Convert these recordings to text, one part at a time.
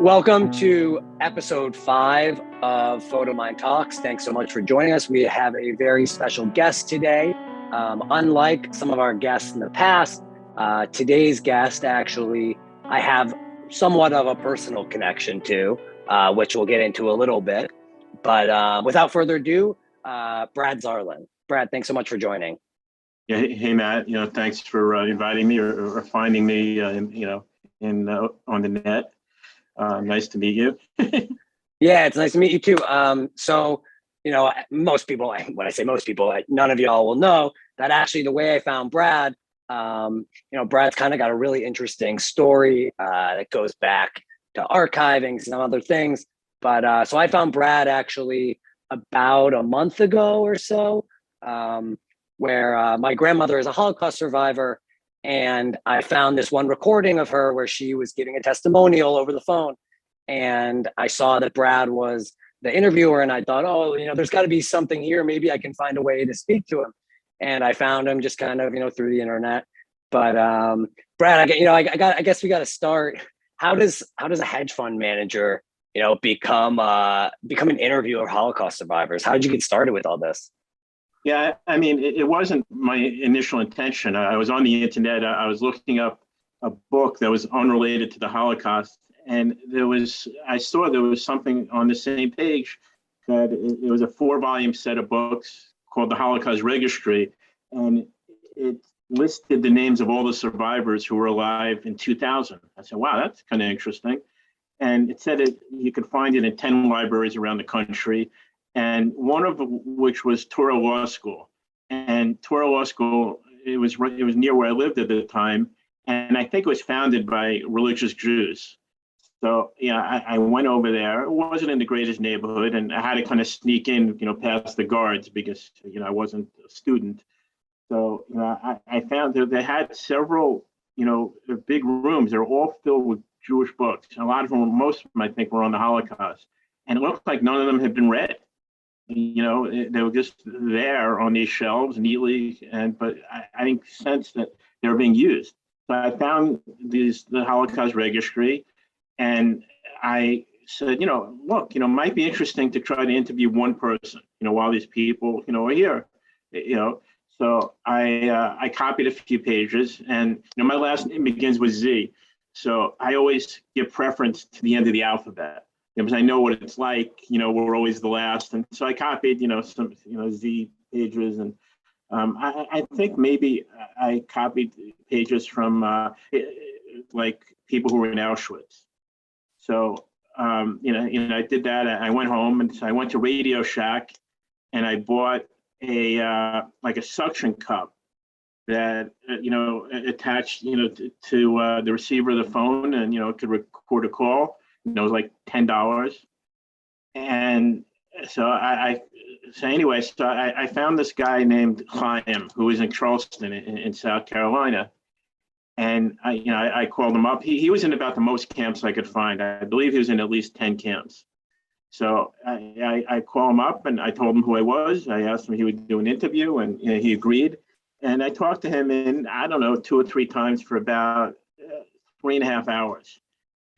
Welcome to episode 5 of Photomyne Talks. Thanks so much for joining us. We have a very special guest today. Unlike some of our guests in the past, today's guest actually I have somewhat of a personal connection to, which we'll get into a little bit. But without further ado, Brad Zarlin. Brad, thanks so much for joining. Yeah, hey Matt. Thanks for inviting me or finding me. On the net. Nice to meet you. Yeah, it's nice to meet you too. Most people, when I say most people, none of y'all will know that actually the way I found Brad, Brad's kind of got a really interesting story that goes back to archiving, some other things. But so I found Brad actually about a month ago or so, where my grandmother is a Holocaust survivor. And I found this one recording of her where she was giving a testimonial over the phone. And I saw that Brad was the interviewer, and I thought, there's got to be something here. Maybe I can find a way to speak to him. And I found him just kind of, through the internet. But Brad, I guess we got to start. How does a hedge fund manager, become an interviewer of Holocaust survivors? How did you get started with all this? Yeah, I mean, it wasn't my initial intention. I was on the internet. I was looking up a book that was unrelated to the Holocaust. And I saw there was something on the same page that it was a 4-volume set of books called the Holocaust Registry. And it listed the names of all the survivors who were alive in 2000. I said, wow, that's kind of interesting. And it said you could find it in 10 libraries around the country. And one of which was Torah Law School. And Torah Law School, it was near where I lived at the time. And I think it was founded by religious Jews. So, I went over there. It wasn't in the greatest neighborhood, and I had to kind of sneak in, past the guards because, I wasn't a student. So, I found that they had several, big rooms. They're all filled with Jewish books. A lot of them, most of them, I think, were on the Holocaust. And it looked like none of them had been read. They were just there on these shelves neatly, but I didn't sense that they were being used. So I found the Holocaust Registry, and I said, look, might be interesting to try to interview one person, while these people, are here, So I copied a few pages, and my last name begins with Z, so I always give preference to the end of the alphabet. Because I know what it's like, we're always the last. And so I copied, some, Z pages. And I think maybe I copied pages from like people who were in Auschwitz. So, I did that. I went home, and so I went to Radio Shack, and I bought a suction cup that, attached, to the receiver of the phone, and, it could record a call. It was like $10. And so I found this guy named Chaim, who was in Charleston in South Carolina. And I called him up. He was in about the most camps I could find. I believe he was in at least 10 camps. So I called him up, and I told him who I was. I asked him if he would do an interview, and he agreed. And I talked to him in, 2 or 3 times for about 3.5 hours.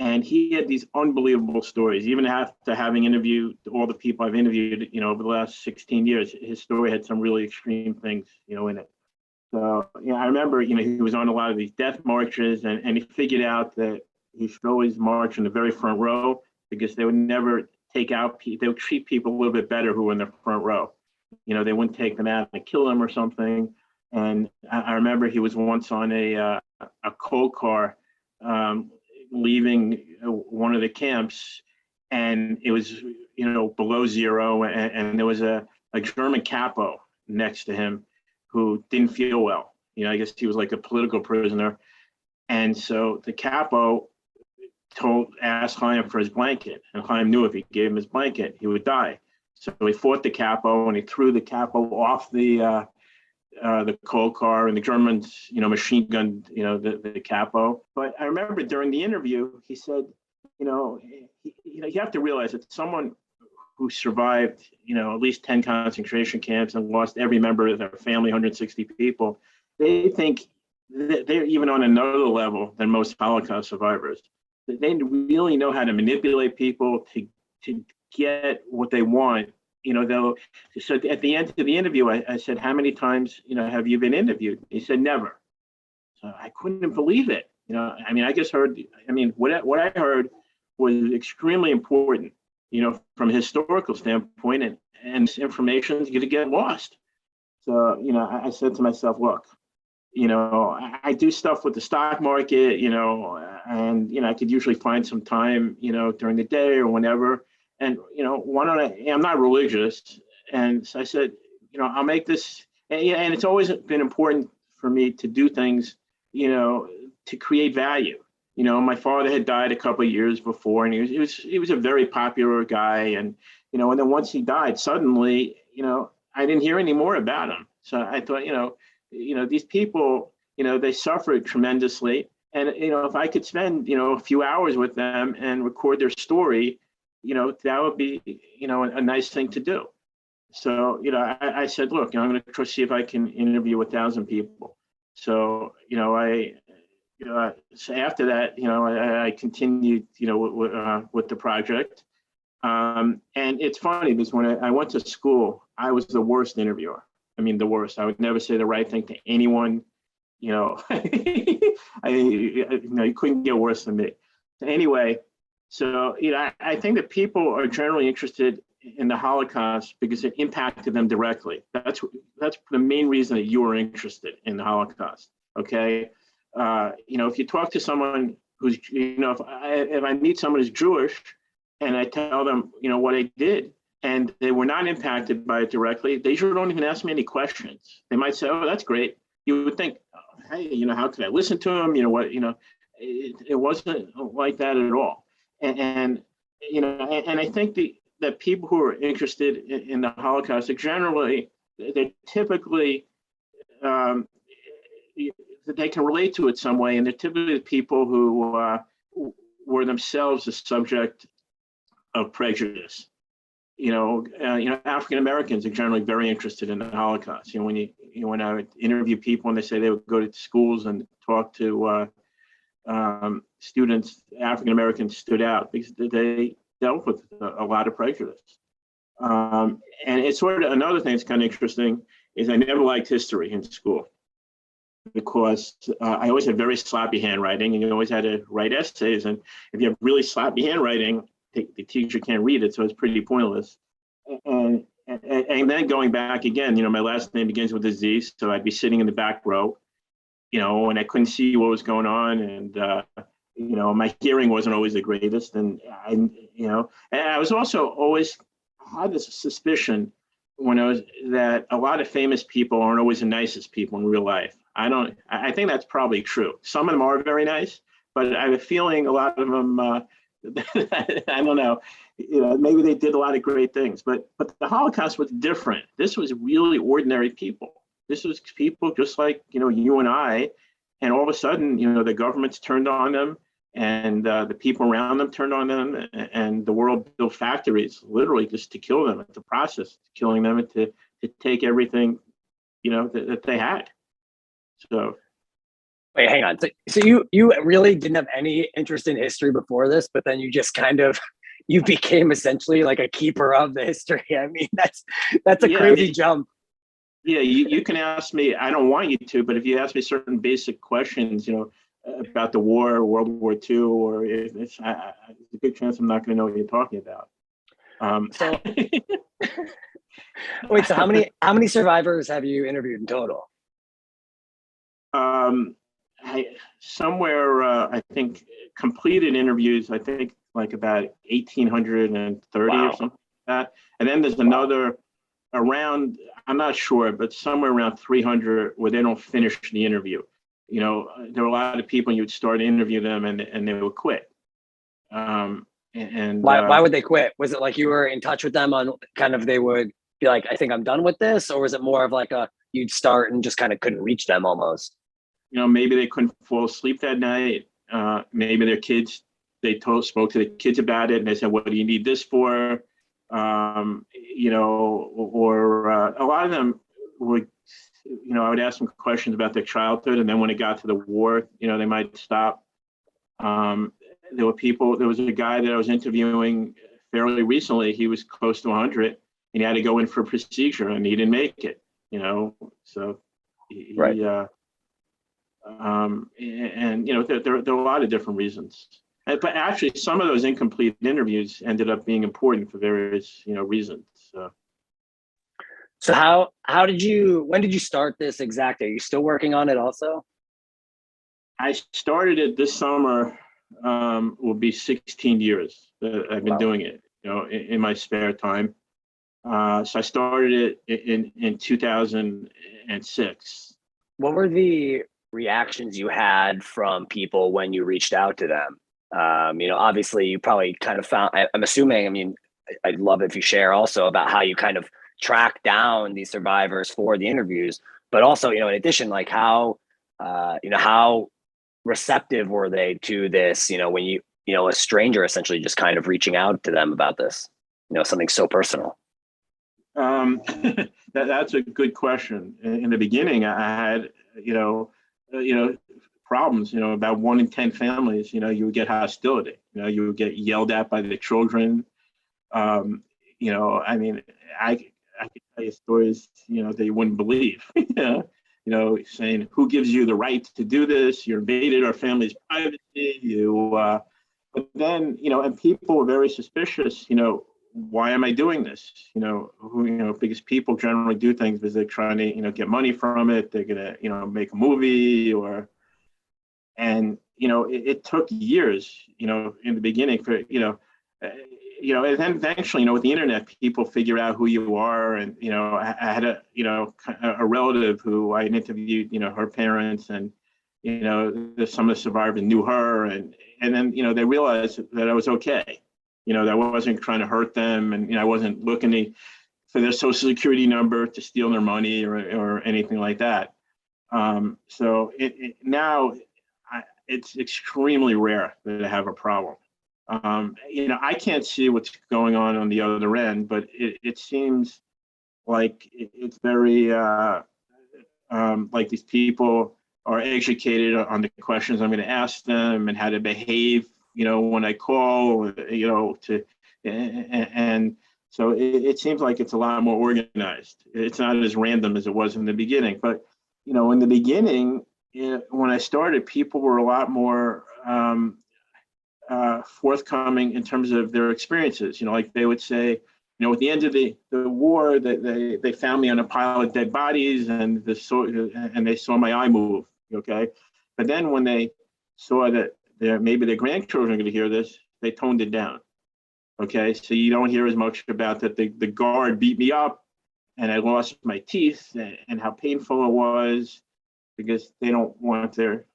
And he had these unbelievable stories. Even after having interviewed all the people I've interviewed, over the last 16 years, his story had some really extreme things, in it. So, I remember, he was on a lot of these death marches, and he figured out that he should always march in the very front row because they would never take out people. They would treat people a little bit better who were in the front row. They wouldn't take them out and kill them or something. And I remember he was once on a coal car, leaving one of the camps, and it was below zero, and there was a German capo next to him who didn't feel well. I guess he was like a political prisoner, and so the capo asked Chaim for his blanket, and Chaim knew if he gave him his blanket he would die. So he fought the capo, and he threw the capo off the coal car, and the Germans, machine gunned, the capo. But I remember during the interview, he said, you have to realize that someone who survived, at least 10 concentration camps and lost every member of their family, 160 people, they think that they're even on another level than most Holocaust survivors. they really know how to manipulate people to get what they want. They'll. So at the end of the interview, I said, "How many times, have you been interviewed?" He said, "Never." So I couldn't believe it. I mean, I just heard. I mean, what I heard was extremely important. From a historical standpoint, and this information is going to get lost. So I said to myself, look, I do stuff with the stock market, and I could usually find some time, during the day or whenever. And why don't I'm not religious, and so I said, I'll make this. And it's always been important for me to do things, to create value. My father had died a couple of years before, and he was a very popular guy, and and then once he died, suddenly, I didn't hear any more about him. So I thought, these people, they suffered tremendously. And, if I could spend, a few hours with them and record their story, that would be, a nice thing to do. So, I said, look, I'm going to try to see if I can interview 1,000 people. So, so after that, I continued, with the project. And it's funny because when I went to school, I was the worst interviewer. I mean, the worst. I would never say the right thing to anyone. You couldn't get worse than me. Anyway, so I think that people are generally interested in the Holocaust because it impacted them directly. That's the main reason that you are interested in the Holocaust. Okay, if you talk to someone who's, if I meet someone who's Jewish, and I tell them, what I did, and they were not impacted by it directly, they usually don't even ask me any questions. They might say, "Oh, that's great." You would think, oh, "Hey, how could I listen to them?" It wasn't like that at all. And I think that people who are interested in the Holocaust are generally, they're typically, they can relate to it some way, and they're typically the people who were themselves the subject of prejudice. African Americans are generally very interested in the Holocaust. When I would interview people and they say they would go to schools and talk to students, African Americans stood out because they dealt with a lot of prejudice. And it's sort of another thing that's kind of interesting is I never liked history in school because I always had very sloppy handwriting, and you always had to write essays. And if you have really sloppy handwriting, the teacher can't read it, so it's pretty pointless. And then going back again, my last name begins with a Z, so I'd be sitting in the back row, and I couldn't see what was going on, and my hearing wasn't always the greatest, and I was also always had this suspicion that a lot of famous people aren't always the nicest people in real life. I think that's probably true. Some of them are very nice, but I have a feeling a lot of them. I don't know. Maybe they did a lot of great things, but the Holocaust was different. This was really ordinary people. This was people just like you and I, and all of a sudden the governments turned on them, and the people around them turned on them, and the world built factories literally just to kill them. It's a process killing them and to take everything that they had. So. Wait, hang on. So you really didn't have any interest in history before this, but then you just you became essentially like a keeper of the history. I mean, that's a crazy jump. Yeah, you can ask me. I don't want you to, but if you ask me certain basic questions, about the war, World War II, or it's a good chance I'm not going to know what you're talking about. So, wait. So how many survivors have you interviewed in total? I think completed interviews, I think like about 1,830 or something like that. And then there's another around, I'm not sure, but somewhere around 300 where they don't finish the interview. There were a lot of people, and you would start to interview them and they would quit. Why would they quit? Was it like you were in touch with them on kind of, they would be like, I think I'm done with this? Or was it more of like you'd start and just kind of couldn't reach them almost? Maybe they couldn't fall asleep that night. Maybe their kids, spoke to the kids about it, and they said, "What do you need this for?" Or a lot of them would, I would ask them questions about their childhood, and then when it got to the war, they might stop. there were people. There was a guy that I was interviewing fairly recently. He was close to 100, and he had to go in for a procedure, and he didn't make it. So Right. he and there are a lot of different reasons. But actually, some of those incomplete interviews ended up being important for various reasons. So when did you start this exactly? Are you still working on it also? I started it this summer. Will be 16 years that I've been Wow. doing it. In my spare time. So I started it in 2006. What were the reactions you had from people when you reached out to them? Obviously you probably kind of found, I'm assuming, I'd love if you share also about how you kind of track down these survivors for the interviews, but also, in addition, like how receptive were they to this, when a stranger essentially just kind of reaching out to them about this, something so personal. That's a good question. In the beginning, I had, problems, about 1 in 10 families, you would get hostility, you would get yelled at by the children. I mean, I could tell you stories, that you wouldn't believe, saying, who gives you the right to do this? You invaded our family's privacy. But then, and people were very suspicious, why am I doing this? Because people generally do things because they're trying to, get money from it. They're going to, make a movie and it took years, in the beginning for, and then eventually, with the internet, people figure out who you are. And, I had a relative who I had interviewed, her parents and, some of the survivors knew her. And then, they realized that I was okay. That I wasn't trying to hurt them. And, I wasn't looking for their social security number to steal their money or anything like that. So now it's extremely rare that I have a problem. I can't see what's going on the other end, but it seems like it's very like these people are educated on the questions I'm going to ask them and how to behave, when I call, and so it seems like it's a lot more organized. It's not as random as it was in the beginning, but, in the beginning, when I started, people were a lot more forthcoming in terms of their experiences. Like they would say, at the end of the war, they found me on a pile of dead bodies, and they saw my eye move. Okay, but then when they saw that maybe their grandchildren are going to hear this, they toned it down. Okay, so you don't hear as much about that the guard beat me up, and I lost my teeth, and how painful it was, because they don't want their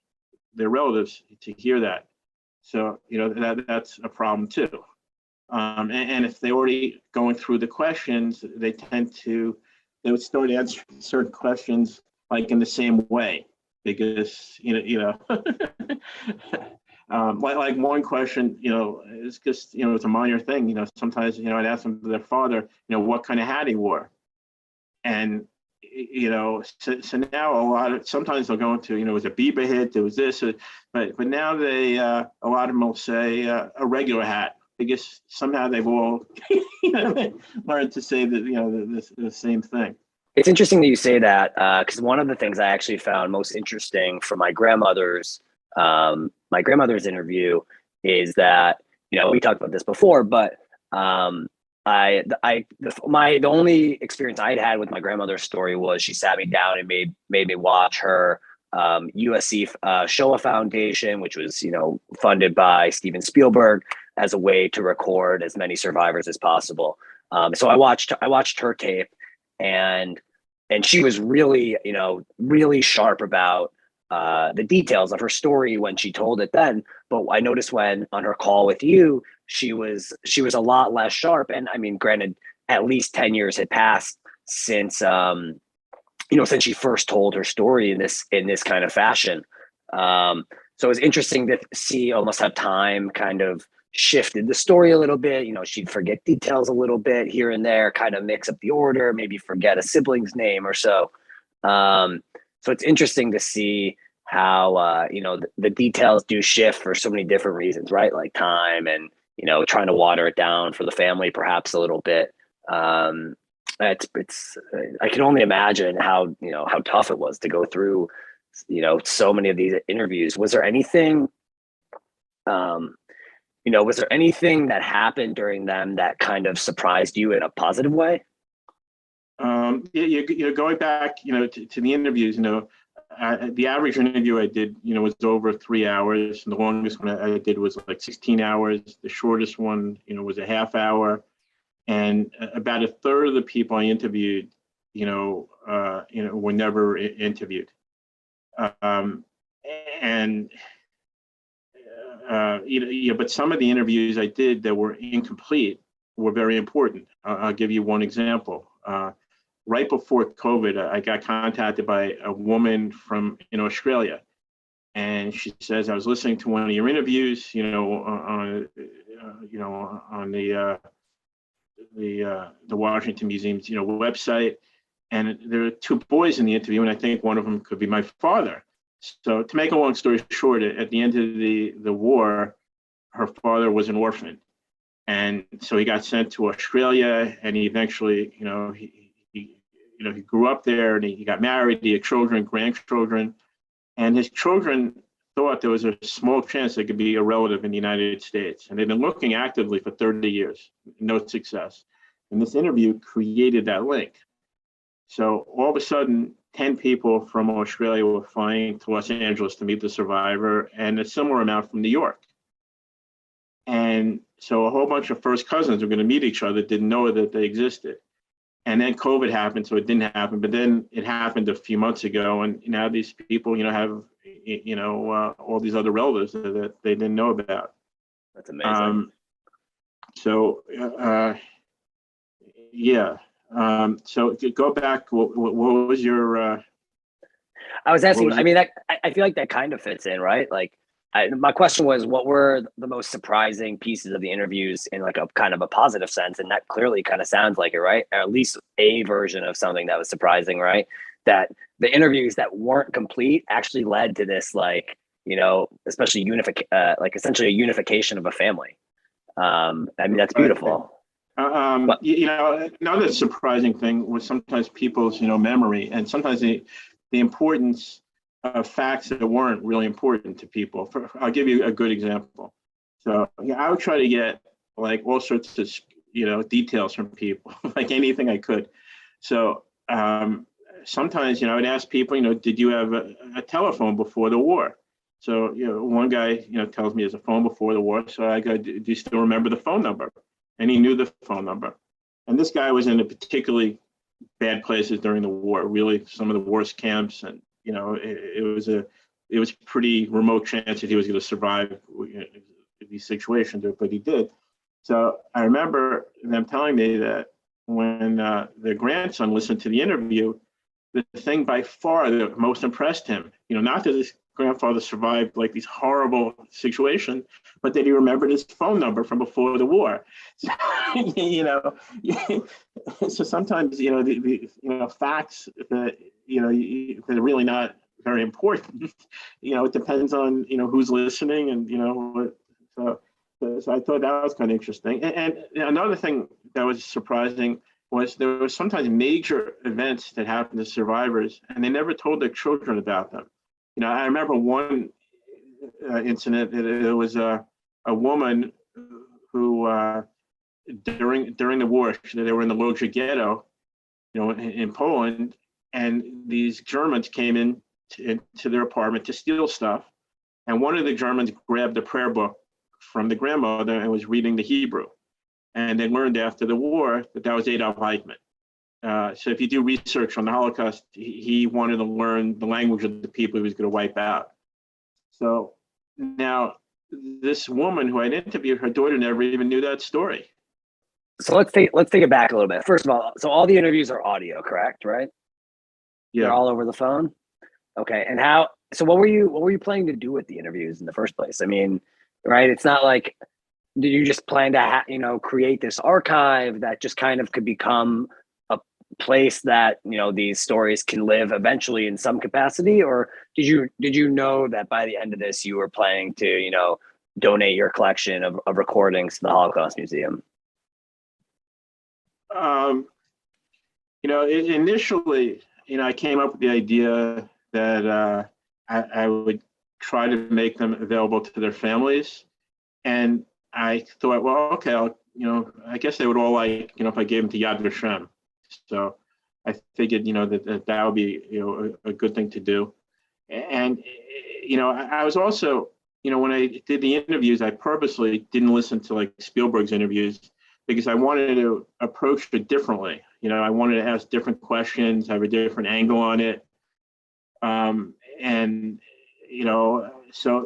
relatives to hear that. So that's a problem too. And if they already going through the questions, they would start answering certain questions like in the same way, because like one question, it's just it's a minor thing. Sometimes I'd ask them their father, what kind of hat he wore, and so now sometimes they'll go into it was a Bieber hit, there was this, but now they a lot of them will say a regular hat, because somehow they've all learned to say that the same thing. It's interesting that you say that, because one of the things I actually found most interesting from my grandmother's interview is that, we talked about this before, but the only experience I'd had with my grandmother's story was she sat me down and made me watch her USC Shoah Foundation, which was funded by Steven Spielberg, as a way to record as many survivors as possible. So I watched her tape, and she was really really sharp about the details of her story when she told it then. But I noticed when on her call with you, she was a lot less sharp. And I mean, granted, at least 10 years had passed since since she first told her story in this kind of fashion. So it was interesting to see almost how time kind of shifted the story a little bit. She'd forget details a little bit here and there, kind of mix up the order, maybe forget a sibling's name or so. So it's interesting to see how the details do shift for so many different reasons, right? Like time and trying to water it down for the family perhaps a little bit. Um, it's I can only imagine how tough it was to go through so many of these interviews. Um, was there anything that happened during them that kind of surprised you in a positive way? Going back, to the interviews, the average interview I did, was over 3 hours. And the longest one I did was like 16 hours. The shortest one, was a half hour. And about a third of the people I interviewed, were never interviewed. Um, and but some of the interviews I did that were incomplete were very important. I'll give you one example. Right before COVID, I got contacted by a woman from Australia, and she says, I was listening to one of your interviews, on the Washington Museum's website, and there are two boys in the interview, and I think one of them could be my father. So to make a long story short, at the end of the war, her father was an orphan, and so he got sent to Australia, and he eventually, he grew up there, and he got married, he had children, grandchildren, and his children thought there was a small chance they could be a relative in the United States. And they've been looking actively for 30 years, no success. And this interview created that link. So all of a sudden, 10 people from Australia were flying to Los Angeles to meet the survivor, and a similar amount from New York. And so a whole bunch of first cousins were going to meet each other, didn't know that they existed. And then COVID happened, so it didn't happen. But then it happened a few months ago, and now these people, have, all these other relatives that they didn't know about. That's amazing. Yeah. So go back. What was your? I was asking. I mean, I feel like that kind of fits in, right? Like, my question was, what were the most surprising pieces of the interviews in like a kind of a positive sense? And that clearly kind of sounds like it, right? Or at least a version of something that was surprising, right? That the interviews that weren't complete actually led to this, like, especially essentially a unification of a family. I mean, that's beautiful. Another surprising thing was sometimes people's, memory, and sometimes the importance of facts that weren't really important to people. I'll give you a good example. So I would try to get like all sorts of, details from people, like anything I could. So sometimes, I would ask people, did you have a telephone before the war? So, one guy, tells me there's a phone before the war. So I go, do you still remember the phone number? And he knew the phone number. And this guy was in a particularly bad places during the war, really some of the worst camps. And, it was a pretty remote chance that he was going to survive these situations, but he did. So I remember them telling me that when their grandson listened to the interview, the thing by far that most impressed him, not that his grandfather survived like these horrible situations, but that he remembered his phone number from before the war. So, so sometimes, the facts that, they're really not very important. It depends on, who's listening and, so I thought that was kind of interesting. And another thing that was surprising was there were sometimes major events that happened to survivors, and they never told their children about them. I remember one incident. There was a woman who during the war, they were in the Lodz ghetto, in Poland, and these Germans came into their apartment to steal stuff. And one of the Germans grabbed a prayer book from the grandmother and was reading the Hebrew. And they learned after the war that was Adolf Eichmann. So if you do research on the Holocaust, he wanted to learn the language of the people he was going to wipe out. So now this woman who I'd interviewed, her daughter never even knew that story. So let's take it back a little bit. First of all, so all the interviews are audio, correct? Right? Yeah. They're all over the phone. Okay. And so what were you planning to do with the interviews in the first place? I mean, right? It's not like, did you just plan to create this archive that just kind of could become place that, you know, these stories can live eventually in some capacity, or did you know that by the end of this you were planning to, you know, donate your collection of recordings to the Holocaust Museum? Um, initially, I came up with the idea that I would try to make them available to their families. And I thought, well, okay, I guess they would all like, if I gave them to Yad Vashem. So I figured, that would be, a good thing to do. And, I was also, when I did the interviews, I purposely didn't listen to like Spielberg's interviews because I wanted to approach it differently. I wanted to ask different questions, have a different angle on it. And, so,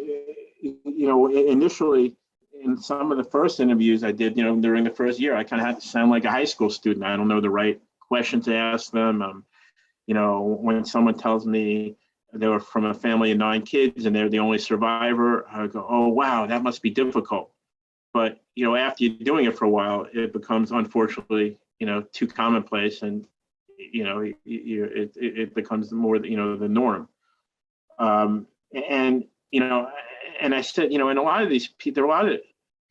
initially in some of the first interviews I did, during the first year, I kind of had to sound like a high school student. I don't know the right question to ask them. When someone tells me they were from a family of 9 kids and they're the only survivor, I go, oh, wow, that must be difficult. But, after you're doing it for a while, it becomes, unfortunately, too commonplace, and, it becomes more, the norm. And, and I said, and a lot of there are a lot of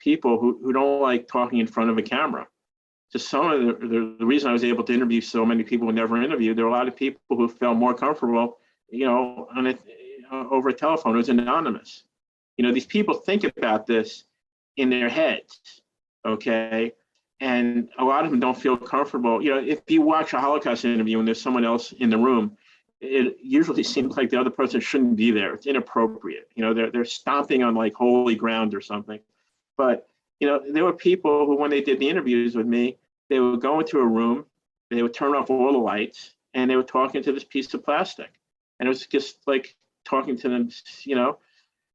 people who don't like talking in front of a camera. So some of the reason I was able to interview so many people who never interviewed, there are a lot of people who felt more comfortable, on it over a telephone. It was anonymous. These people think about this in their heads, okay? And a lot of them don't feel comfortable. If you watch a Holocaust interview and there's someone else in the room, it usually seems like the other person shouldn't be there. It's inappropriate. They're stomping on like holy ground or something. But there were people who, when they did the interviews with me, they would go into a room, they would turn off all the lights, and they were talking to this piece of plastic. And it was just like talking to them,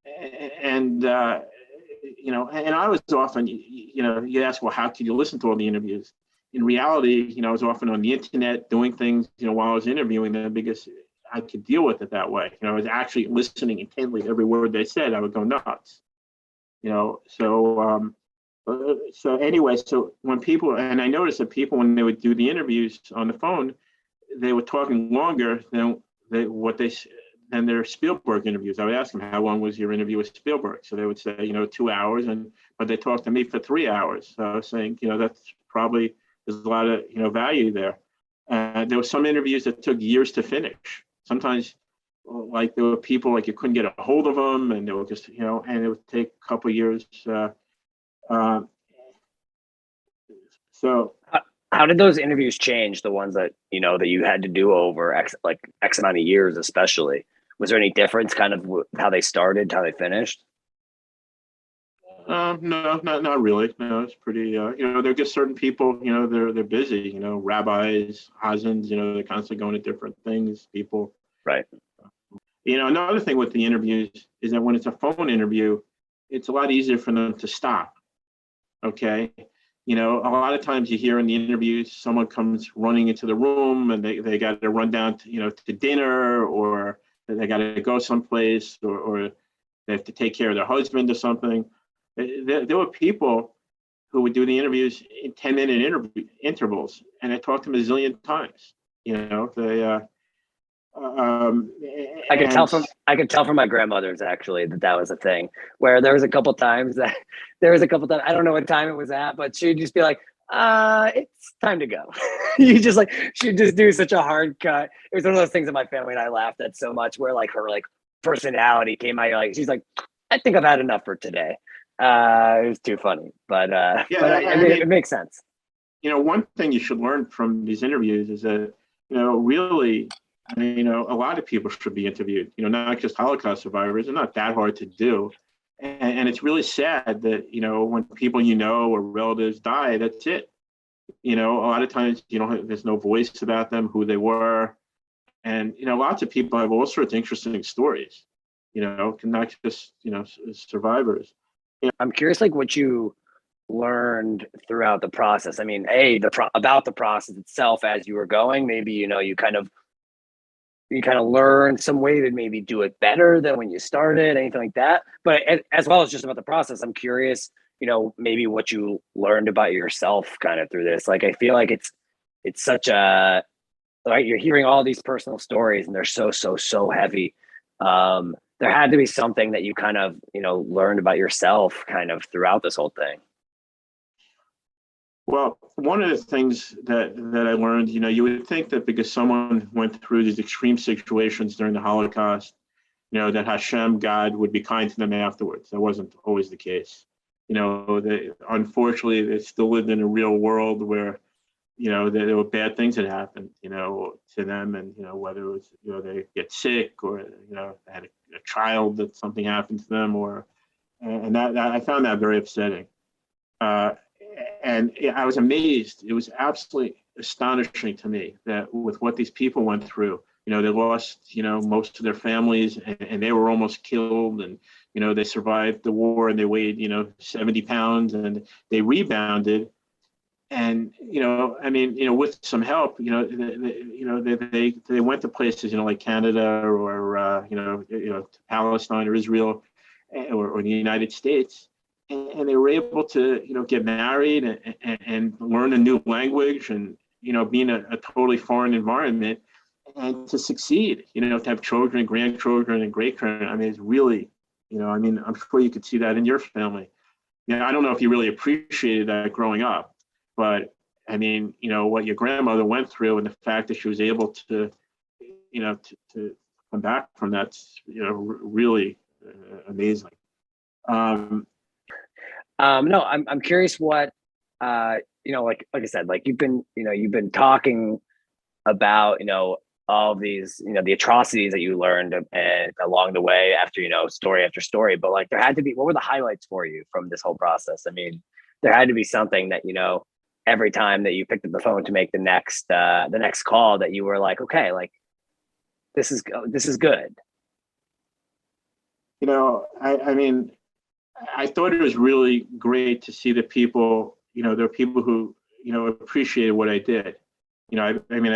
and, and I was often, you ask, well, how could you listen to all the interviews? In reality, I was often on the internet doing things, while I was interviewing them because I could deal with it that way. I was actually listening intently to every word they said. I would go nuts, so anyway, so when people, and I noticed that people, when they would do the interviews on the phone, they were talking longer than than their Spielberg interviews. I would ask them, how long was your interview with Spielberg? So they would say, 2 hours, but they talked to me for 3 hours. So I was saying, that's probably, there's a lot of, value there. There were some interviews that took years to finish. Sometimes, like, there were people, like, you couldn't get a hold of them, and they were just, and it would take a couple of years. So How did those interviews change, the ones that, that you had to do over X amount of years, especially? Was there any difference kind of how they started, how they finished? No, not really. No, it's pretty, they're just certain people, they're busy, rabbis, hazans, they're constantly going to different things, people. Right. Another thing with the interviews is that when it's a phone interview, it's a lot easier for them to stop. Okay. A lot of times you hear in the interviews, someone comes running into the room and they got to run down to, to dinner, or they got to go someplace, or they have to take care of their husband or something. There were people who would do the interviews in 10-minute intervals, and I talked to them a zillion times. I could tell from my grandmother's, actually, that was a thing, where there was a couple times I don't know what time it was at, but she'd just be like, it's time to go. She'd just do such a hard cut. It was one of those things that my family and I laughed at so much, where like her like personality came out. Like, she's like, I think I've had enough for today. It was too funny, but I mean, it makes sense. One thing you should learn from these interviews is that, really, a lot of people should be interviewed, not just Holocaust survivors. They're not that hard to do. And it's really sad that, when people, or relatives die, that's it. A lot of times, there's no voice about them, who they were. And, lots of people have all sorts of interesting stories, not just, survivors. I'm curious, like, what you learned throughout the process. I mean, about the process itself as you were going. Maybe, you kind of learn some way to maybe do it better than when you started, anything like that. But as well as just about the process, I'm curious, maybe what you learned about yourself kind of through this. Like, I feel like it's such a, right, you're hearing all these personal stories and they're so heavy. There had to be something that you kind of, learned about yourself kind of throughout this whole thing. Well, one of the things that I learned, you would think that because someone went through these extreme situations during the Holocaust, that Hashem, God, would be kind to them afterwards. That wasn't always the case. Unfortunately, they still lived in a real world where, there were bad things that happened, to them, and whether it was, they get sick, or they had a child that something happened to them, or and that I found that very upsetting. And I was amazed. It was absolutely astonishing to me that with what these people went through, they lost, most of their families, and they were almost killed, and they survived the war, and they weighed, 70 pounds, and they rebounded. And with some help, they went to places, like Canada, or to Palestine or Israel, or the United States, and they were able to get married, and learn a new language, and be in a totally foreign environment, and to succeed, to have children, grandchildren, and great grandchildren. I mean, it's really, I'm sure you could see that in your family. I don't know if you really appreciated that growing up. But what your grandmother went through, and the fact that she was able to, to come back from that's, really amazing. No, I'm curious what, like I said, like you've been talking about, all of these, the atrocities that you learned and along the way after, story after story, but like there had to be, what were the highlights for you from this whole process? I mean, there had to be something that, every time that you picked up the phone to make the next call, that you were like, okay, like this is good. I thought it was really great to see that people, there are people who, appreciated what I did. I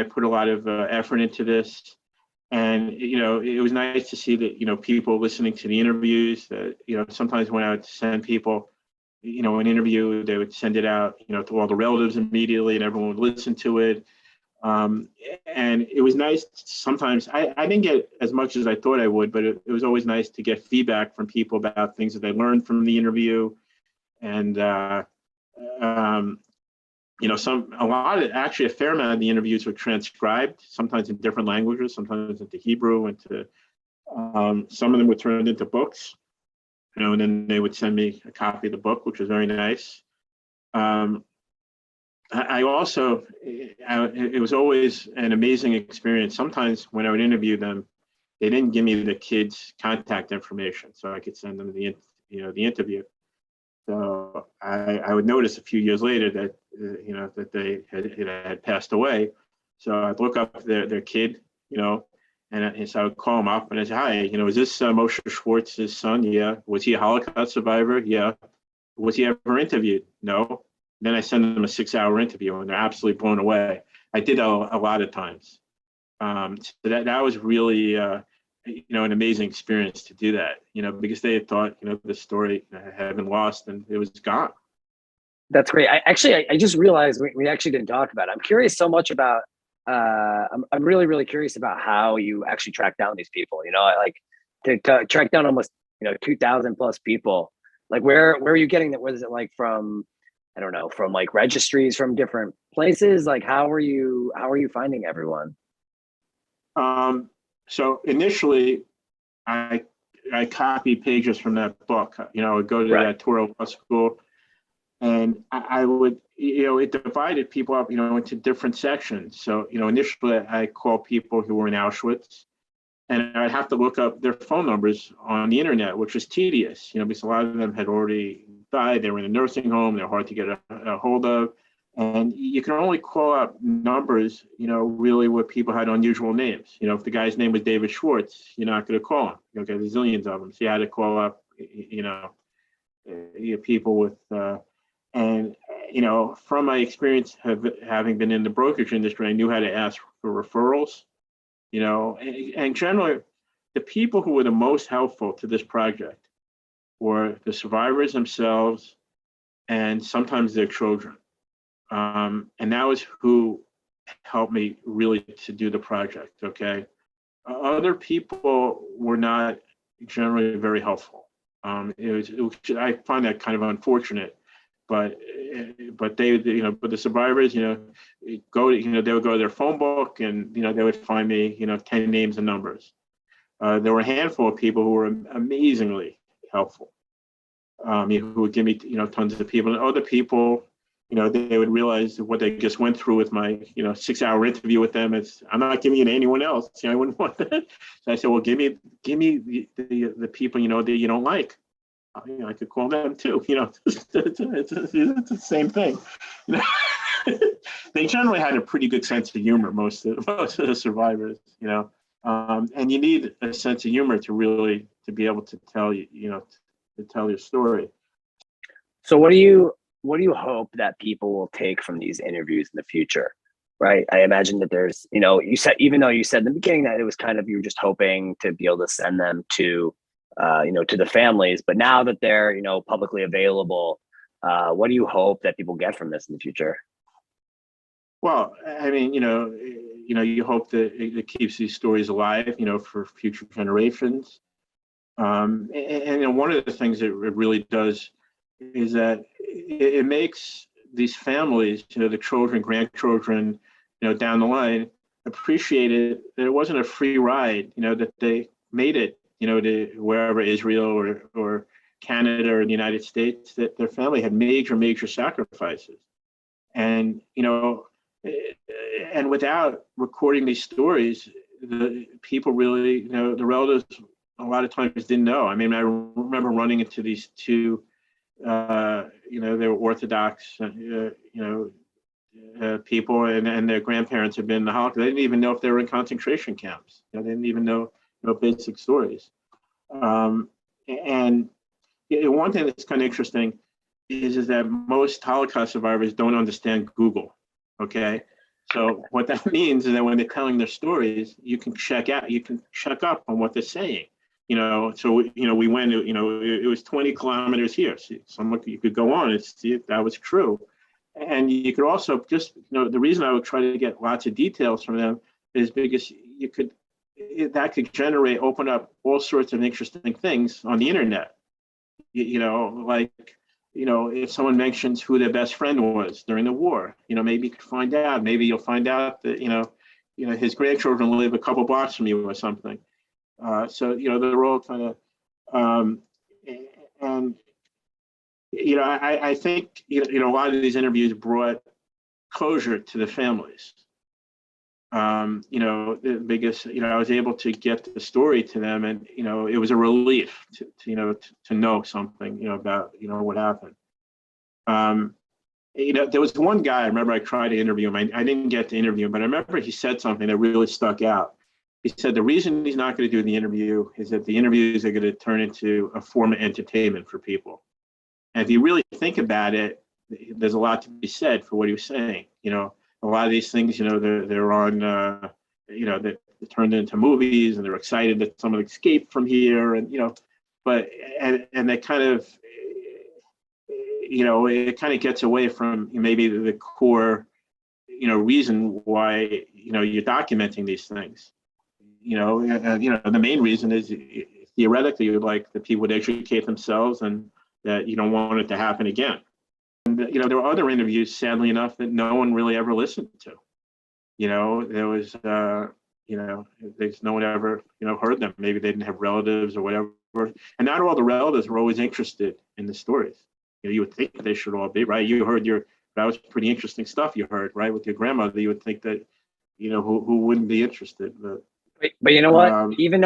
put a lot of effort into this, and, it was nice to see that, people listening to the interviews, that, sometimes when I would send people, an interview, they would send it out, to all the relatives immediately, and everyone would listen to it. And it was nice. Sometimes I didn't get as much as I thought I would, but it was always nice to get feedback from people about things that they learned from the interview. And, actually a fair amount of the interviews were transcribed, sometimes in different languages, sometimes into Hebrew, some of them were turned into books. And then they would send me a copy of the book, which was very nice. I also, it was always an amazing experience. Sometimes when I would interview them, they didn't give me the kids' contact information, so I could send them the interview. So I would notice a few years later that that they had passed away. So I'd look up their kid, and so I would call him up and I said, hi, is this Moshe Schwartz's son? Yeah. Was he a Holocaust survivor? Yeah. Was he ever interviewed? No. Then I send them a 6-hour interview, and they're absolutely blown away. I did a lot of times. So that was really, an amazing experience to do that, because they had thought, the story had been lost and it was gone. That's great. I just realized we actually didn't talk about it. I'm curious so much about, I'm really curious about how you actually track down these people, like to track down almost, 2,000 plus people. Like where are you getting that? Was it like from, I don't know, from like registries from different places? Like how are you finding everyone? So initially I copied pages from that book, I would go to Right. that Torah law school, and I would, it divided people up, into different sections. So, initially I called people who were in Auschwitz, and I'd have to look up their phone numbers on the internet, which was tedious, because a lot of them had already died. They were in a nursing home. They're hard to get a hold of. And you can only call up numbers, really where people had unusual names. If the guy's name was David Schwartz, you're not going to call him. Okay, there's zillions of them. So you had to call up, people with, and, from my experience having been in the brokerage industry, I knew how to ask for referrals, and generally the people who were the most helpful to this project were the survivors themselves and sometimes their children. And that was who helped me really to do the project. Okay. Other people were not generally very helpful. I find that kind of unfortunate, but but the survivors, they would go to their phone book, and they would find me, 10 names and numbers. There were a handful of people who were amazingly helpful, who would give me, tons of people, and other people, they would realize what they just went through with my, 6-hour interview with them. I'm not giving it to anyone else. I wouldn't want that. So I said, well, give me the people, that you don't like. I could call them too. It's the same thing. They generally had a pretty good sense of humor, most of the survivors, and you need a sense of humor to really to be able to tell to tell your story. So what do you hope that people will take from these interviews in the future? Right. I imagine that there's, you said, even though you said in the beginning that it was kind of, you were just hoping to be able to send them to, to the families, but now that they're, publicly available, what do you hope that people get from this in the future? Well, I mean, you hope that it keeps these stories alive, for future generations. And one of the things that it really does is that it makes these families, the children, grandchildren, down the line, appreciate it, that it wasn't a free ride, that they made it, to wherever, Israel or Canada or the United States, that their family had major, major sacrifices. And, and without recording these stories, the people really, the relatives a lot of times didn't know. I mean, I remember running into these two, they were Orthodox, people, and their grandparents had been in the Holocaust. They didn't even know if they were in concentration camps. They didn't even know, basic stories. And one thing that's kind of interesting is that most Holocaust survivors don't understand Google. Okay. So what that means is that when they're telling their stories, you can check up on what they're saying. So we went, it was 20 kilometers here. So you could go on and see if that was true. And you could also just, the reason I would try to get lots of details from them is because that could open up all sorts of interesting things on the internet. Like, if someone mentions who their best friend was during the war, maybe you could find out. Maybe you'll find out that, his grandchildren live a couple blocks from you or something. So, they're all kind of, and, I think, a lot of these interviews brought closure to the families. Because, I was able to get the story to them, and, it was a relief to know something, about, what happened. There was one guy, I remember I tried to interview him. I didn't get to interview him, but I remember he said something that really stuck out. He said the reason he's not going to do the interview is that the interviews are going to turn into a form of entertainment for people. And if you really think about it, there's a lot to be said for what he was saying. A lot of these things, they're on, they're turned into movies, and they're excited that someone escaped from here, and and they kind of, it kind of gets away from maybe the core, reason why you're documenting these things. The main reason is theoretically you'd like that people would educate themselves, and that you don't want it to happen again. And there were other interviews, sadly enough, that no one really ever listened to. There was, there's no one ever, heard them. Maybe they didn't have relatives or whatever. And not all the relatives were always interested in the stories. You would think they should all be, right? You heard that was pretty interesting stuff you heard, right? With your grandmother, you would think that, who wouldn't be interested. But you know what? Even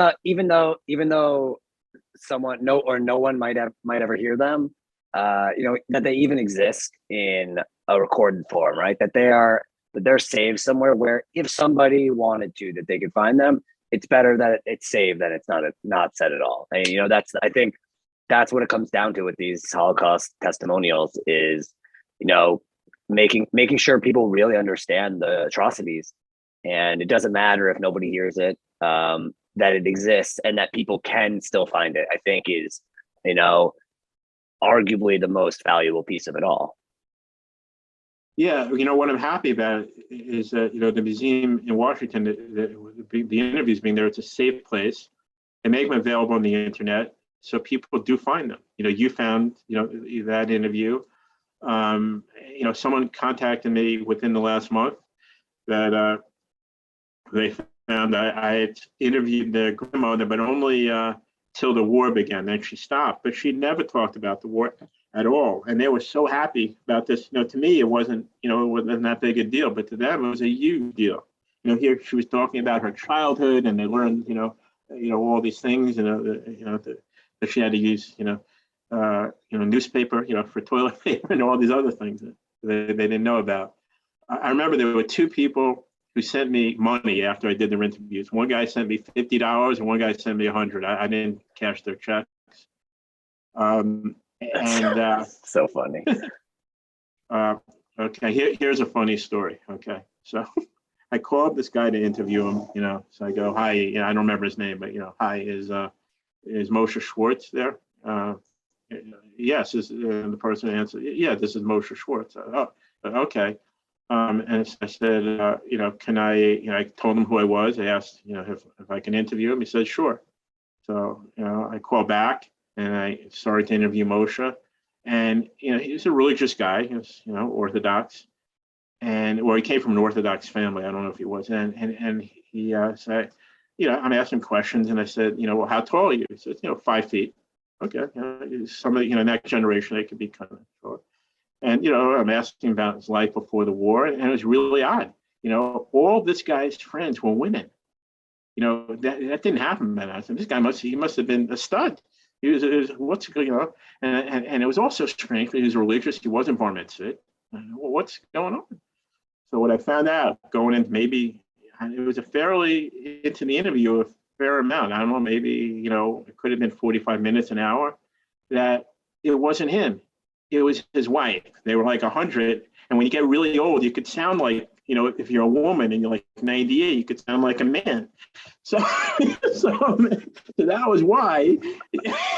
though no one might ever hear them, that they even exist in a recorded form, right? That they're saved somewhere where if somebody wanted to, that they could find them. It's better that it's saved than it's not said at all. And I think that's what it comes down to with these Holocaust testimonials is, making sure people really understand the atrocities. And it doesn't matter if nobody hears it, that it exists and that people can still find it, I think is, arguably the most valuable piece of it all. Yeah, what I'm happy about is that the museum in Washington, the interviews being there, it's a safe place. They make them available on the internet, so people do find them. You found that interview. Someone contacted me within the last month that they found I had interviewed the grandmother, but only till the war began. Then she stopped, but she never talked about the war at all. And they were so happy about this. To me, it wasn't that big a deal, but to them, it was a huge deal. Here she was talking about her childhood, and they learned, all these things, that she had to use, newspaper, for toilet paper and all these other things that they didn't know about. I remember there were two people who sent me money after I did their interviews. One guy sent me $50 and one guy sent me $100. I didn't cash their checks. So funny. Okay, here's a funny story. Okay, so I called this guy to interview him. So I go, hi. I don't remember his name, but hi, is Moshe Schwartz there? Yes, the person answered, yeah, this is Moshe Schwartz. Oh, okay. And I said, can I told him who I was. I asked, if I can interview him. He said, sure. So, I called back and I started to interview Moshe. And, he was a religious guy. He was, Orthodox. Or he came from an Orthodox family. I don't know if he was. And he said, I'm asking questions. And I said, well, how tall are you? He said, 5 feet. Okay. Some of next generation, they could be kind of short. And, I'm asking about his life before the war, and it was really odd. All this guy's friends were women. That didn't happen. Man, I said, this guy must have been a stud. He was and it was also strange. He was religious. He wasn't bar mitzvah. Well, what's going on? So what I found out going in, maybe it was into the interview, a fair amount. I don't know, maybe, it could have been 45 minutes, an hour, that it wasn't him. It was his wife. They were like 100. And when you get really old, you could sound like, if you're a woman and you're like 98, you could sound like a man. So that was why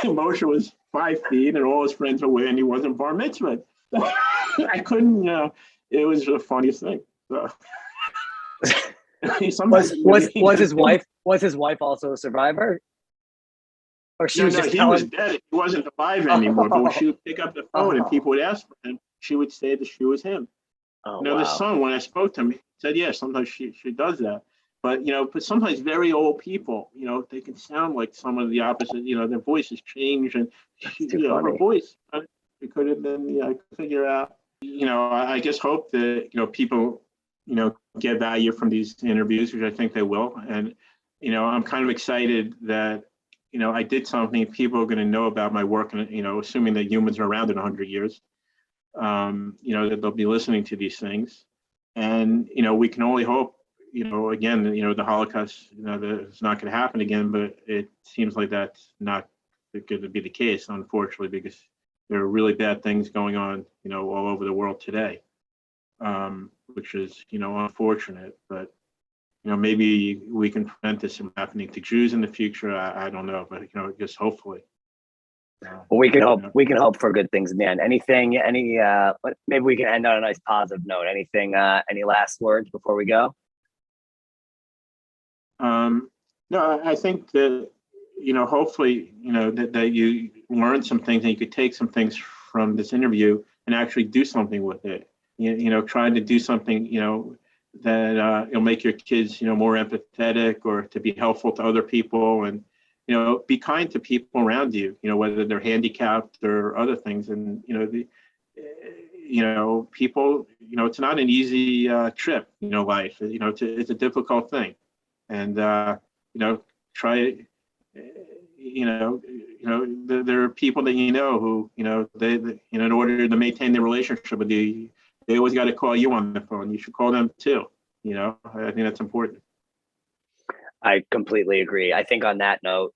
Moshe was 5 feet and all his friends were with, and he wasn't bar mitzvah. I couldn't, it was the funniest thing. So, was his wife also a survivor? Or he was dead. He wasn't alive anymore. But when she would pick up the phone and people would ask for him, she would say that she was him. Wow. The son, when I spoke to him, he said, yeah, sometimes she does that. But, but sometimes very old people, they can sound like some of the opposite, their voices change, and her voice, it could have been, I could figure out, I just hope that, people, get value from these interviews, which I think they will. And, I'm kind of excited that, I did something people are going to know about my work, and, assuming that humans are around in 100 years, that they'll be listening to these things. And, we can only hope, again, the Holocaust, it's not going to happen again, but it seems like that's not going to be the case, unfortunately, because there are really bad things going on, all over the world today, which is, unfortunate. But, maybe we can prevent this from happening to Jews in the future. I don't know, but, just hopefully. Well, we can hope. We can hope for good things in the end. Maybe we can end on a nice positive note. Anything? Any last words before we go? No, I think that hopefully that you learn some things and you could take some things from this interview and actually do something with it. Trying to do something that it'll make your kids more empathetic, or to be helpful to other people, and be kind to people around you, whether they're handicapped or other things. And, people, it's not an easy trip, life, it's a difficult thing. And, try, there are people that, who, they in order to maintain their relationship with you, they always got to call you on the phone. You should call them too. I think that's important. I completely agree. I think on that note,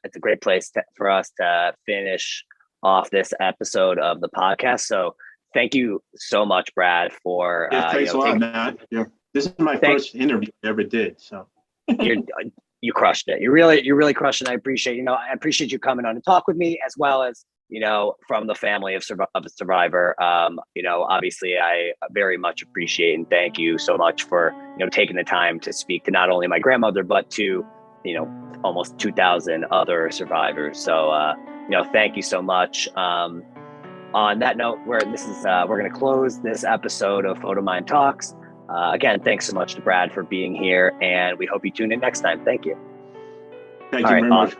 it's a great place for us to finish off this episode of the podcast. So thank you so much, Brad, for thanks a lot, Matt. Yeah. This is my first interview I ever did. So you crushed it. You really crushed it. I appreciate, I appreciate you coming on to talk with me, as well as from the family of a survivor. Obviously, I very much appreciate and thank you so much for, taking the time to speak to not only my grandmother, but to, almost 2,000 other survivors. So, thank you so much. On that note, we're going to close this episode of Photomyne Talks. Again, thanks so much to Brad for being here, and we hope you tune in next time. Thank you. Thank All you right, very much.